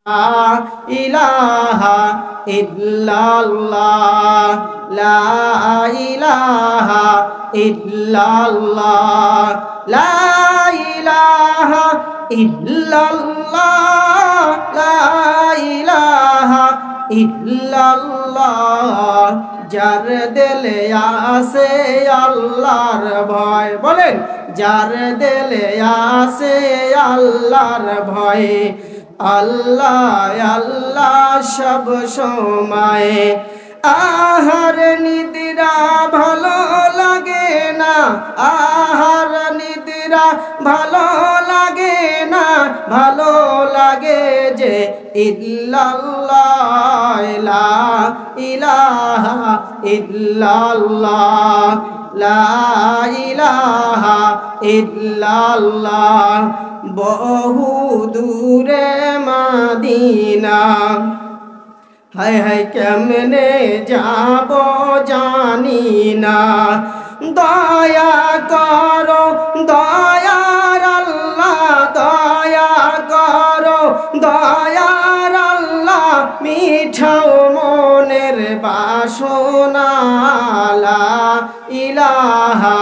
ইলাহা ইল্লাল্লাহ লা ইলাহা ইল্লাল্লাহ লা ইলাহা ইল্লাল্লাহ লা ইলাহা ইল্লাল্লাহ যার দিলে আছে আল্লাহর ভয় বলেন যার দিলে আছে আল্লাহর ভয় আল্লাহ আল্লাহ সব সময় আহার নিদ্রা ভালো লাগে না আহার নিদ্রা ভালো লাগে না ভালো লাগে যে ইল্লাল্লাহ লা ইলাহা ইল্লাল্লাহ লা ইলাহা ইল্লাল্লাহ বহু দূরে মদিনা হায় হায় কেমনে যাব জানি না দয়া করো দয়ার আল্লাহ দয়া করো দয়ার আল্লাহ মিঠাও মনের বাসনা লা ইলাহা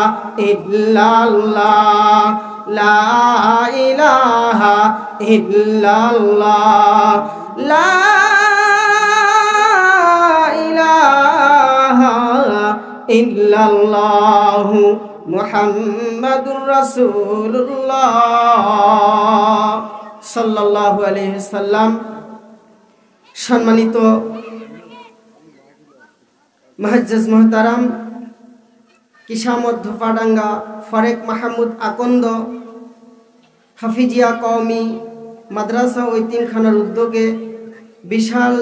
ইল্লাল্লাহ লা ইলাহা ইল্লাল্লাহ লা ইলাহা ইল্লাল্লাহ মুহাম্মাদুর রাসূলুল্লাহ সাল্লাল্লাহু আলাইহি ওয়াসাল্লাম। সম্মানিত মুআজ্জাজ মুহতারাম কিশামত ধোপাডাঙ্গা ফরেক মাহমুদ আকন্দ হাফিজিয়া কওমি মাদ্রাসা ও ইতিমখানার উদ্যোগে বিশাল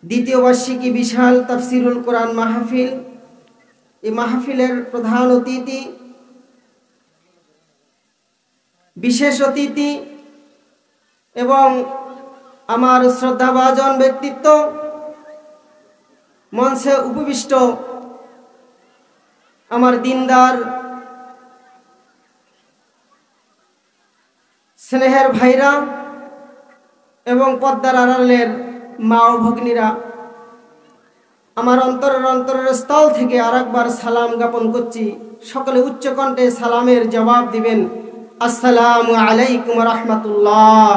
দ্বিতীয় বার্ষিকী বিশাল তাফসিরুল কোরআন মাহফিল। এই মাহফিলের প্রধান অতিথি বিশেষ অতিথি এবং আমার শ্রদ্ধাভাজন ব্যক্তিত্ব মঞ্চে উপবিষ্ট আমার দিনদার স্নেহের ভাইরা এবং পদ্মার আড়ালের মা ও ভগ্নীরা, আমার অন্তরের স্থল থেকে আরেকবার সালাম জ্ঞাপন করছি। সকলে উচ্চ কণ্ঠে সালামের জবাব দিবেন, আসসালামু আলাইকুম রাহমাতুল্লাহ।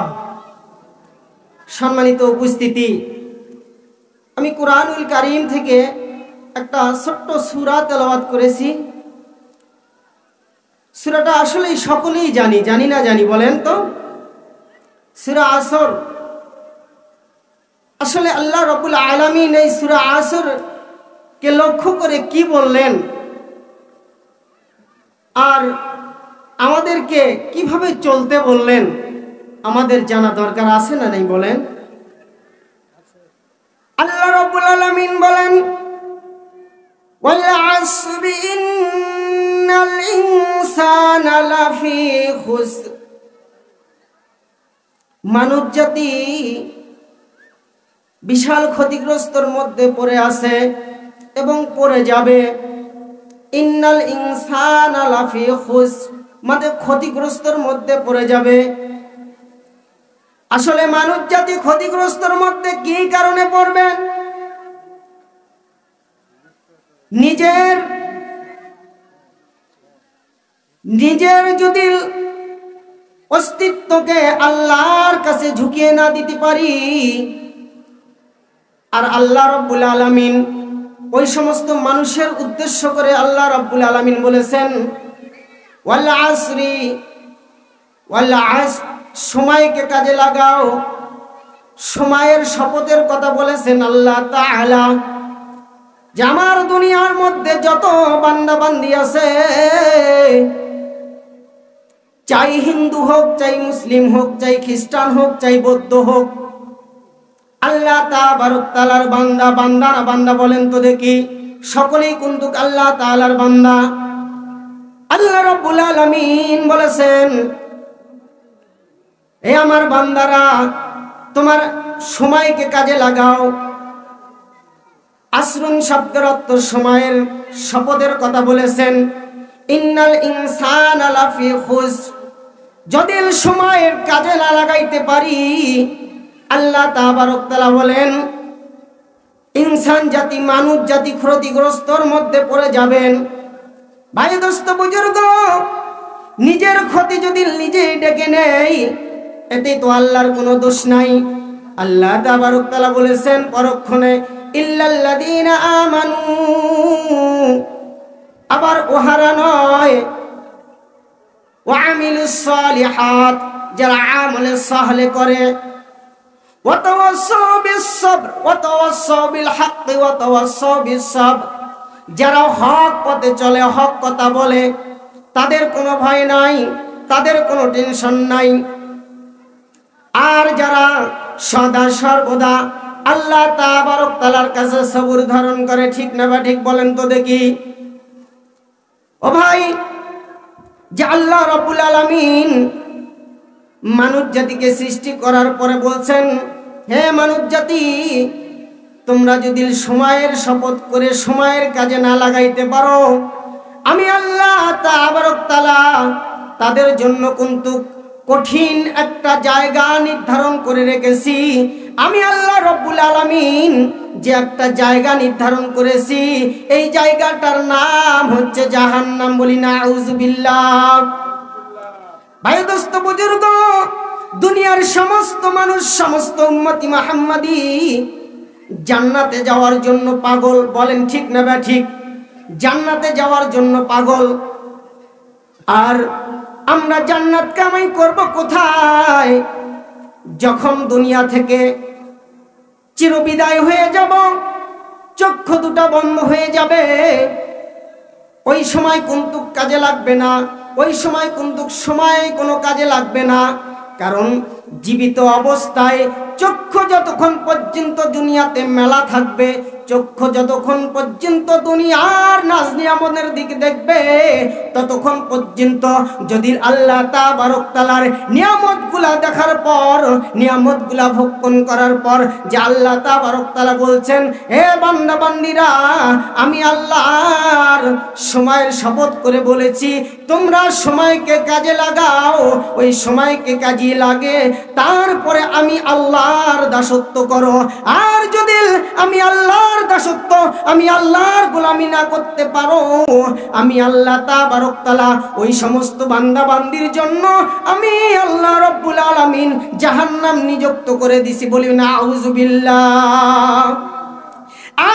সম্মানিত উপস্থিতি, আমি কুরআনুল কারীম থেকে একটা ছোট্ট সূরা তেলাওয়াত করেছি। সূরাটা আসলে সকলেই জানি না জানি বলেন তো? সূরা আসর। আসলে আল্লাহ রাব্বুল আলামিন এই সূরা আসর কে লক্ষ্য করে কি বললেন আর আমাদেরকে কিভাবে চলতে বললেন আমাদের জানা দরকার আছে না নাই বলেন? আল্লাহ রাব্বুল আলামিন বলেন, ওয়াল আসরি ইন্নাল ইনসানা লাফি খুসর। মানব জাতি বিশাল ক্ষতিগ্রস্তর মধ্যে পড়ে আছে এবং পড়ে যাবে। ইন্নাল ইনসানা লাফি খুসর মানে ক্ষতিগ্রস্তর মধ্যে পড়ে যাবে। আসলে মানব জাতি ক্ষতিগ্রস্তর মধ্যে কি কারণে পড়বে? নিজের যদি অস্তিত্বকে আল্লাহর কাছে ঝুঁকিয়ে না দিতে পারি, আর আল্লাহ রাব্বুল আলামিন ওই সমস্ত মানুষের উদ্দেশ্য করে আল্লাহ রাব্বুল আলামিন বলেছেন, ওয়াল আসরি, ওয়াল আসর, সময়কে কাজে লাগাও। সময়ের শপথের কথা বলেছেন আল্লাহ তাআলা, যে আমার দুনিয়ার মধ্যে যত বান্দা বান্দি আছে, চাই হিন্দু হোক, চাই মুসলিম হোক, চাই খ্রিস্টান হোক, চাই বৌদ্ধ হোক, আল্লাহ তাবারক তাআলার বান্দা। বান্দা না বান্দা বলেন তো দেখি? সকলেই কিন্তু আল্লাহ তাআলার বান্দা। আল্লাহ রাব্বুল আলামিন বলেছেন, হে আমার বান্দারা, তোমার সময়কে কাজে লাগাও। আসরুন শব্দের অর্থ সময়ের শপথের কথা বলেছেন। ইন্নাল ইনসানা লাফি খুসর, যদি সময়ের কাজে না লাগাইতে পারি আল্লাহ তাবারক তাআলা বলেন ইনসান জাতি মানুষ জাতি ক্ষতিগ্রস্তর মধ্যে পড়ে যাবেন। ভাই দোস্ত বুজুর্গ, নিজের ক্ষতি যদি নিজেই ডেকে নেই এতে তো আল্লাহর কোনো দোষ নাই। আল্লাহ তাবারক তাআলা বলেছেন পরক্ষণে ইল্লাল্লাযীনা আমানু, আবার ওহারা নয় ওয়া আমিলুস সালিহাত, যারা আমলে সালেহ করে, ওয়া তাওয়াসসাউ বিস সাবর ওয়া তাওয়াসসাউ বিল হক ওয়া তাওয়াসসাউ বিস সাবর, যারা হক পথে চলে, হক কথা বলে, তাদের কোনো ভয় নাই, তাদের কোনো টেনশন নাই। আর যারা সদা সর্বদা আল্লাহ তাবারক তাআলার কাছে সবর ধারণ করে, ঠিক না বা ঠিক বলেন তো দেখি। ও ভাই, যে আল্লাহ রাব্বুল আলামিন মানব জাতিকে সৃষ্টি করার পরে বলছেন, হে মানব জাতি, তোমরা যদি সময়ের শপথ করে সময়ের কাজে না লাগাইতে পারো, আমি আল্লাহ তাবারক তাআলা তাদের জন্য কিন্তু কঠিন একটা জায়গা নির্ধারণ করে রেখেছি। আমি আল্লাহ রাব্বুল আলামিন যে একটা জায়গা নির্ধারণ করেছি, এই জায়গাটার নাম হচ্ছে জাহান্নাম। বলি নাউযুবিল্লাহ। ভাই দোস্ত বুজুর্গ, দুনিয়ার সমস্ত মানুষ, সমস্ত উম্মতি মুহাম্মাদি জান্নাতে যাওয়ার জন্য পাগল। বলেন ঠিক না বা ঠিক? জান্নাতে যাওয়ার জন্য পাগল। আর আমরা জান্নাত কামাই করব কোথায়? যখন দুনিয়া থেকে চিরবিদায় হয়ে যাব, চক্ষু দুটা বন্ধ হয়ে যাবে, ওই সময় কিন্তু কাজে লাগবে না, ওই সময় কিন্তু সময় কোনো কাজে লাগবে না। কারণ জীবিত অবস্থায় চক্ষু যতক্ষণ পর্যন্ত দুনিয়াতে মেলা থাকবে, চক্ষু যতক্ষণ পর্যন্ত দুনিয়ার নাজ নিয়ামতের দিকে দেখবে, ততক্ষণ পর্যন্ত যদি আল্লাহ তাবারক তাআলার নিয়ামতগুলা দেখার পর, নিয়ামতগুলা ভক্ষণ করার পর, যে আল্লাহ তাবারক তাআলা বলছেন, হে বান্দা বান্দীরা, আমি আল্লাহর সময়ের শপথ করে বলেছি, তোমরা সময়কে কাজে লাগাও, ওই সময়কে কাজে লাগে তারপরে আমি আল্লাহর দাসত্ব করো। আর যদি আমি আল্লাহর দাসত্ব, আমি আল্লাহর গোলামি না করতে পারো, আমি আল্লাহ তাবারক তাআলা ওই সমস্ত বান্দা বান্দির জন্য আমি আল্লাহ রাব্বুল আলামিন জাহান্নাম নিযুক্ত করে দিছি। বলি নাউযুবিল্লাহ।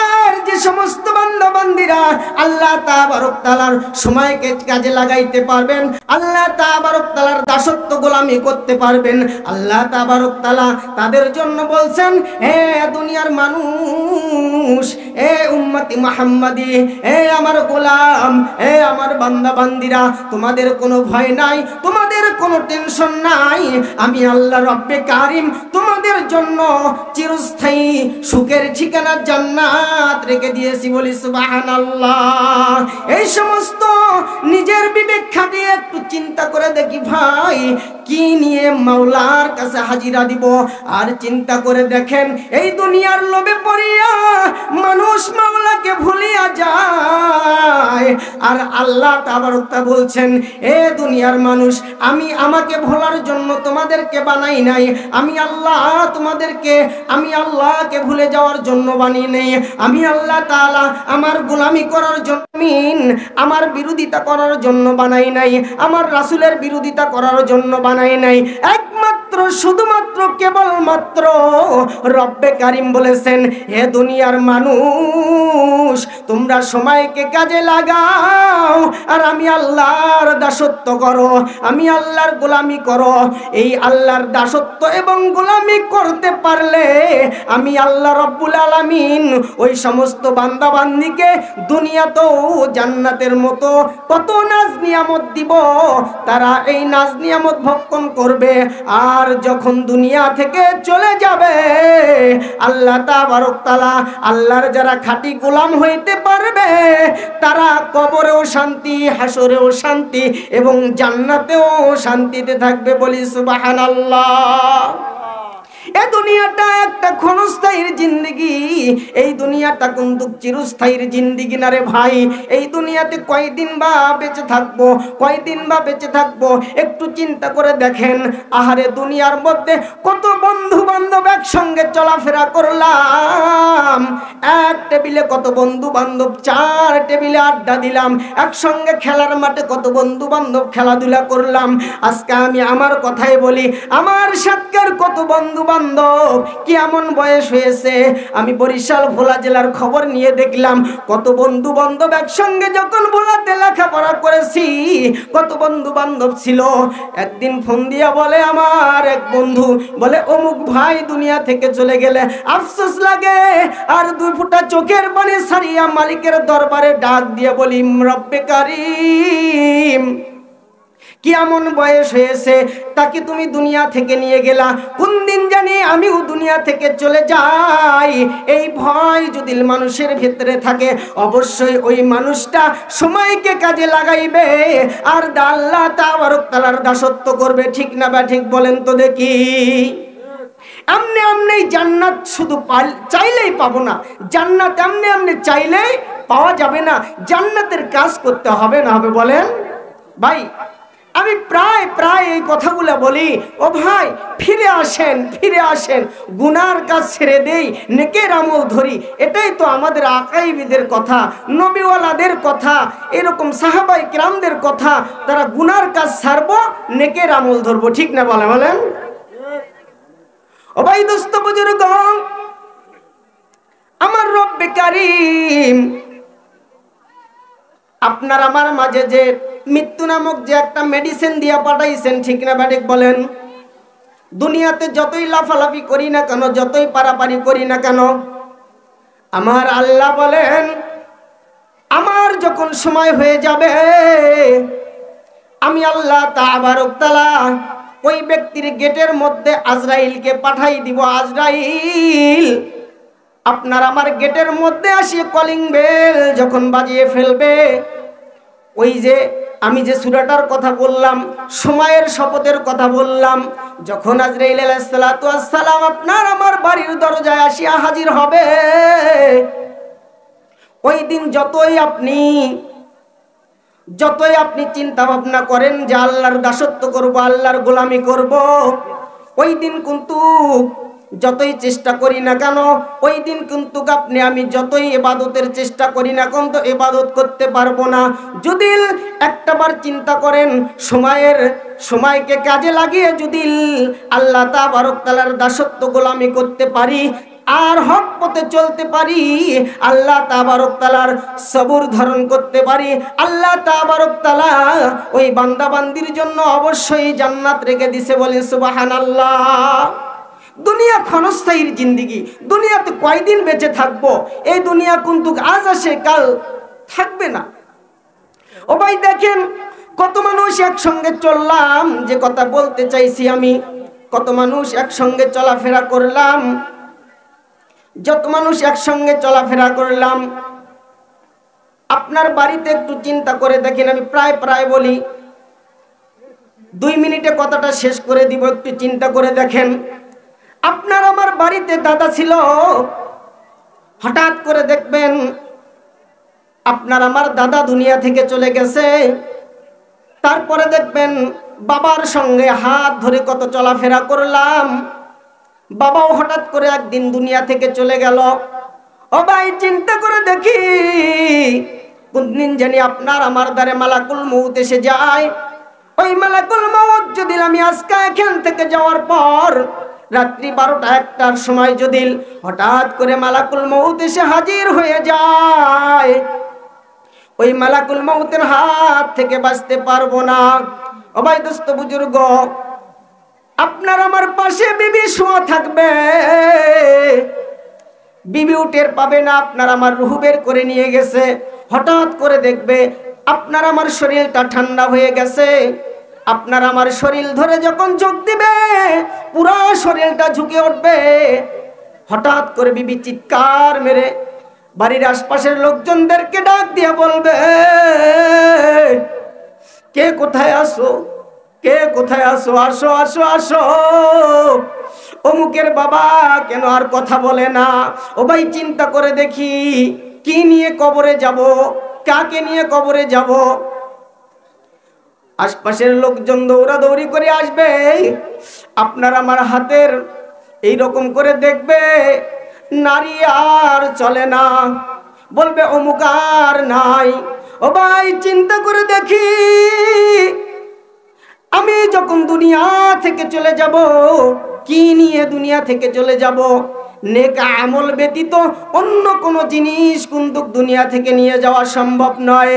আর যে সমস্ত বান্দা বান্দিরা আল্লাহ তাবারক তাআলার সময়কে কাজে লাগাইতে পারবেন, আল্লাহ তাবারক তাআলার দাসত্ব গোলামি করতে পারবেন, আল্লাহ তাবারক তাআলা তাদের জন্য বলছেন, হে দুনিয়ার মানুষ, হে উম্মতি মুহাম্মাদি, হে আমার গোলাম, হে আমার বান্দা বান্দিরা, তোমাদের কোনো ভয় নাই, তোমাদের কোনো টেনশন নাই। আমি আল্লাহ রব্বে কারিম তোমাদের জন্য চিরস্থায়ী সুখের ঠিকানা জান্নাত রেখে দিয়েছি। বলি সুবহানাল্লাহ। এই সমস্ত নিজের বিবেক খাটিয়ে একটু চিন্তা করে দেখি ভাই, কি নিয়ে মাওলার কাছে হাজিরা দিব। আর চিন্তা করে দেখেন, এই দুনিয়ার লোভে পড়িয়া মানুষ মাওলাকে ভুলিয়া যায়। আর আল্লাহ তাবারক তাআলা বলছেন, এ দুনিয়ার মানুষ, আমি আমাকে ভোলার জন্য তোমাদেরকে বানাই নাই, আমি আল্লাহ তোমাদেরকে, আমি আল্লাহকে ভুলে যাওয়ার জন্য বানিয়ে নেই। আমি আল্লাহ তাআলা আমার গোলামি করার জন্য, আমার বিরোধিতা করার জন্য বানাই নাই, আমার রাসূলের বিরোধিতা করার জন্য বানাই নাই। একমাত্র শুধুমাত্র কেবলমাত্র রব্বে কারিম বলেছেন, হে দুনিয়ার মানুষ, তোমরা সময়কে কাজে লাগাও আর আমি আল্লাহর দাসত্ব করো, আমি আল্লাহর গোলামি করো। এই আল্লাহর দাসত্ব এবং গোলামি করতে পারলে আমি আল্লাহ রব্বুল আলামিন ওই সমস্ত বান্দা বান্দিকে দুনিয়াতেও জান্নাতের মতো কত নাজ নিয়ামত দিব, তারা এই নাজ নিয়ামত ভক্ষণ করবে। আর যখন দুনিয়া থেকে চলে যাবে, আল্লাহ তাবারক তাআলা, আল্লাহর যারা খাঁটি গোলাম হইতে পারবে, তারা কবরেও শান্তি, হাসরেও শান্তি এবং জান্নাতেও শান্তিতে থাকবে। বলি সুবহানাল্লাহ। এ দুনিয়াটা একটা ক্ষণস্থায়ীর জিন্দেগি, এই দুনিয়াটা কিন্তু চিরস্থায়ীর জিন্দেগি না রে ভাই। এই দুনিয়াতে কয়দিন বা বেঁচে থাকবো, কয়দিন বা বেঁচে থাকবো, একটু চিন্তা করে দেখেন। আহারে দুনিয়ার মধ্যে কত বন্ধু বান্ধব একসঙ্গে চলাফেরা করলাম, এক টেবিলে কত বন্ধু বান্ধব, 4 টেবিলে আড্ডা দিলাম, একসঙ্গে খেলার মাঠে কত বন্ধু বান্ধব খেলাধুলা করলাম। আজকে আমি আমার কথাই বলি, আমার সাতকার কত বন্ধু বান্ধব, কি এমন বয়স হয়েছে, আমি বরিশাল ভোলা জেলার খবর নিয়ে দেখলাম কত বন্ধু বান্ধব একসঙ্গে যখন ভোলাতে লেখাপড়া করেছি, কত বন্ধু বান্ধব ছিল। একদিন ফোন দিয়া বলে আমার এক বন্ধু, বলে অমুক ভাই দুনিয়া থেকে চলে গেলে আফসোস লাগে, আর 2 ফোঁটা চোখের পানি ছাড়িয়া মালিকের দরবারে ডাক দিয়ে বলি, রব্বে কারীম, কি এমন বয়স হয়েছে তাকে তুমি দুনিয়া থেকে নিয়ে গেলা, কোন দিন জানি আমিও দুনিয়া থেকে চলে যাই। এই ভয় যদি মানুষের ভিতরে থাকে, অবশ্যই ওই মানুষটা সময়কে কাজে লাগাইবে আর আল্লাহ তাআলার দাসত্ব করবে। ঠিক না বা ঠিক বলেন তো দেখি? এমনি এমনি জান্নাত শুধু চাইলেই পাবো না, জান্নাত এমনি এমনি চাইলেই পাওয়া যাবে না, জান্নাতের কাজ করতে হবে না হবে বলেন ভাই? আমি প্রায় এই কথাগুলো বলি, ও ভাই ফিরে আসেন, ফিরে আসেন, গুনার কাজ ছেড়ে দেই, নেকের আমল ধরি। এটাই তো আমাদের আকাইবিদের কথা, নবীওয়ালাদের কথা, এরকম সাহাবায়ে কিরামদের কথা। তারা গুনার কাজ ছাড়বো, নেকের আমল ধরবো। ঠিক না বলেন? ও ভাই দোস্ত বুজুর্গ, আমার রব্বে কারীম আপনার আমার মাঝে যে মৃত্যু নামক যে একটা মেডিসিন দিয়া পাঠাইছেন, ঠিক না ব্যাঠিক বলেন? দুনিয়াতে যতই লাফালাফি করি না কেন, যতই পারাপারি করি না কেন, আমার আল্লাহ বলেন আমার যখন সময় হয়ে যাবে, আমি আল্লাহ তাবারক তাআলা ওই ব্যক্তির গেটের মধ্যে আজরাইলকে পাঠাই দিব। আজরাইল আপনার আমার গেটের মধ্যে আসিয়ে কলিং বেল যখন বাজিয়ে ফেলবে, ওই যে আমি যে সূরাটার কথা বললাম, সময়ের শপথের কথা বললাম, যখন আজরাইল আলাইহিস সালাতু ওয়াস সালাম আপনার আমার বাড়ির দরজায় আসিয়া হাজির হবে, ওই দিন যতই আপনি চিন্তা ভাবনা করেন যে আল্লাহর দাসত্ব করব, আল্লাহর গোলামি করব, ওই দিন কিন্তু যতই চেষ্টা করি না কেন, ওই দিন কিন্তু আমি যতই ইবাদতের চেষ্টা করি না কেন, তো ইবাদত করতে পারবো না। যদি একটাবার চিন্তা করেন, সময়কে কাজে লাগিয়ে যদি আল্লাহ তাবারক তাআলার দাসত্ব গোলামি করতে পারি আর হক পথে চলতে পারি, আল্লাহ তাবারক তাআলার সবর ধারণ করতে পারি, আল্লাহ তাবারক তাআলা ওই বান্দা বান্দির জন্য অবশ্যই জান্নাত রেখে দিছে। বলেন সুবহানাল্লাহ। দুনিয়া ক্ষণস্থায়ীর জিন্দেগি, দুনিয়াতে কয়দিন বেঁচে থাকবো, এই দুনিয়া কিন্তু আজ আসে কাল থাকবে না। ও ভাই দেখেন কত মানুষ একসঙ্গে চললাম, যে কথা বলতে চাইছি আমি, কত মানুষ একসঙ্গে চলাফেরা করলাম, যত মানুষ একসঙ্গে চলাফেরা করলাম। আপনার বাড়িতে একটু চিন্তা করে দেখেন, আমি প্রায় বলি, 2 মিনিটে কথাটা শেষ করে দিব, একটু চিন্তা করে দেখেন। আপনার আমার বাড়িতে দাদা ছিল, হঠাৎ করে দেখবেন আপনার আমার দাদা দুনিয়া থেকে চলে গেছে, তারপরে দেখবেন বাবার সঙ্গে হাত ধরে কত চলাফেরা করলাম, বাবাও হঠাৎ করে একদিন দুনিয়া থেকে চলে গেল। ও ভাই চিন্তা করে দেখি, কোনদিন জানি আপনার আমার দ্বারে মালাকুল মউত এসে যায়। ওই মালাকুল মউত যদি আমি আজকে এখান থেকে যাওয়ার পর রাত্রি 12টা 1টার সময় যদি হঠাৎ করে মালাকুল মউত এসে হাজির হয়ে যায়, ওই মালাকুল মউতের হাত থেকে বাঁচতে পারবো না। ও ভাই দোস্ত বুজুর্গ, আপনার আমার পাশে বিবি শোয়া থাকবে, বিবি উঠের পাবে না আপনার আমার রূহ বের করে নিয়ে গেছে। হঠাৎ করে দেখবে আপনার আমার শরীরটা ঠান্ডা হয়ে গেছে, আপনার আমার শরীর ধরে যখন যোগ দিবে, পুরো শরীরটা ঝুঁকে উঠবে। হঠাৎ করে বিবি চিৎকার মেরে বাড়ির আশপাশের লোকজনদেরকে ডাক দিয়ে বলবে, কে কোথায় আসো? কে কোথায় আসো, আসো আসো আসো। অমুকের বাবা কেন আর কথা বলে না? ও ভাই চিন্তা করে দেখি, কি নিয়ে কবরে যাব, কাকে নিয়ে কবরে যাব? আশপাশের লোকজন দৌড়াদৌড়ি করে আসবে, আপনার আমার হাতের এই রকম করে দেখবে, নারী আর চলে না, বলবে অমুক আর নাই। ও ভাই চিন্তা করে দেখি, আমি যখন দুনিয়া থেকে চলে যাব, কি নিয়ে দুনিয়া থেকে চলে যাব? নেক আমল ব্যতীত অন্য কোনো জিনিস কিন্তু দুনিয়া থেকে নিয়ে যাওয়া সম্ভব নয়।